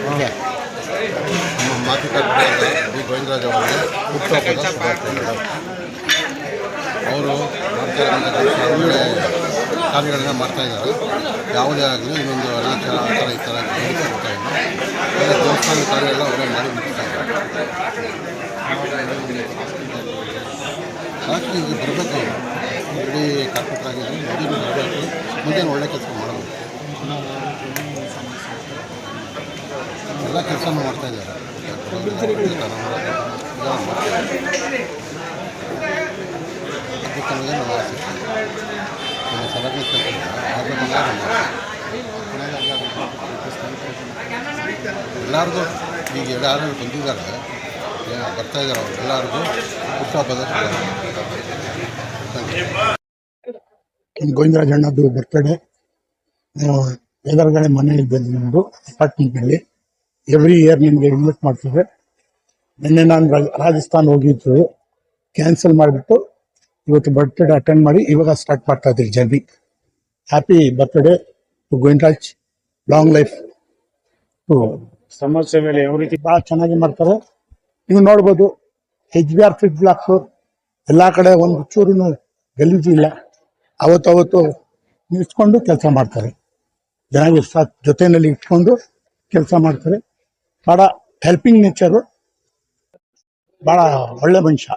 ನಮ್ಮ ಮಾತುಕತೆ ಬಿ ಗೋವಿಂದರಾಜ್ ಅವರಿಗೆ ಹುಟ್ಟುಹಬ್ಬದ ಶುಭಾಶಯಗಳು. ಅವರು ಒಳ್ಳೆ ಕಾರ್ಯಗಳನ್ನ ಮಾಡ್ತಾಯಿದ್ದಾರೆ. ಯಾವುದೇ ಆಗಲಿ ಇನ್ನೊಂದು ಅನಾಥ ಆ ಥರ ಈ ಥರ ಕೊಡ್ತಾ ಇಲ್ಲ. ದೇವಸ್ಥಾನ ಕಾರ್ಯ ಎಲ್ಲ ಅವರೇ ಮಾಡಿ ಮುಗಿಸ್ತಾ ಇದ್ದಾರೆ. ಸಾಕು ಈಗ ಬರಬೇಕು. ಇಡೀ ಕಾರ್ಪೊರೇಟರ್ ಆಗಿದ್ದು ಮುಂದಿನ ಬರಬೇಕು. ಮುಂದೆ ಒಳ್ಳೆ ಕೆಲಸ ಮಾಡಬೇಕು. ಎಲ್ಲ ಕೆಲಸನೂ ಮಾಡ್ತಾಯಿದ್ದಾರೆ. ಅದಕ್ಕೆ ನಮ್ಮ ಆಸೆ ನಮ್ಮ ಸಾರ್ವಜನಿಕ ಎಲ್ಲರಿಗೂ ಈಗ ಯಾರು ಬಂದಿದ್ದಾರೆ ಬರ್ತಾಯಿದ್ದಾರೆ. ಅವರು ಎಲ್ಲರಿಗೂ ಹುಟ್ಟುಹಬ್ಬದ ಗೋವಿಂದರಾಜ್ ಅಣ್ಣದ್ದು ಬರ್ತಡೇ ಎದುರುಗಡೆ ಮನೆಯಲ್ಲಿ ಬಂದು ನಮ್ಮದು ಅಪಾರ್ಟ್ಮೆಂಟ್ನಲ್ಲಿ ಎವ್ರಿ ಇಯರ್ ನಿಮಗೆ ಇನ್ವೈಟ್ ಮಾಡ್ತೀವಿ. ನಿನ್ನೆ ನಾನು ರಾಜಸ್ಥಾನ್ ಹೋಗಿದ್ದು ಕ್ಯಾನ್ಸಲ್ ಮಾಡಿಬಿಟ್ಟು ಇವತ್ತು ಬರ್ತ್ಡೇ ಅಟೆಂಡ್ ಮಾಡಿ ಇವಾಗ ಸ್ಟಾರ್ಟ್ ಮಾಡ್ತಾ ಇದ್ದೀವಿ journey. Happy birthday to Govindaraj, long life. ಸಮಾಜ ಸೇವೆಯಲ್ಲಿ ಯಾವ ರೀತಿ ಭಾಳ ಚೆನ್ನಾಗಿ ಮಾಡ್ತಾರೆ. ನೀವು ನೋಡ್ಬೋದು HBR ಫಿಟ್ ಬ್ಲಾಕ್ಸು ಎಲ್ಲ ಕಡೆ ಒಂದು ಚೂರು ಗಲೀಜು ಇಲ್ಲ. ಅವತ್ತು ನಿಲ್ಸ್ಕೊಂಡು ಕೆಲಸ ಮಾಡ್ತಾರೆ. ಜನ ಜೊತೆಯಲ್ಲಿ ಇಟ್ಕೊಂಡು ಕೆಲಸ ಮಾಡ್ತಾರೆ. ಭಾಳ ಹೆಲ್ಪಿಂಗ್ ನೇಚರು, ಭಾಳ ಒಳ್ಳೆ ಮನುಷ್ಯ.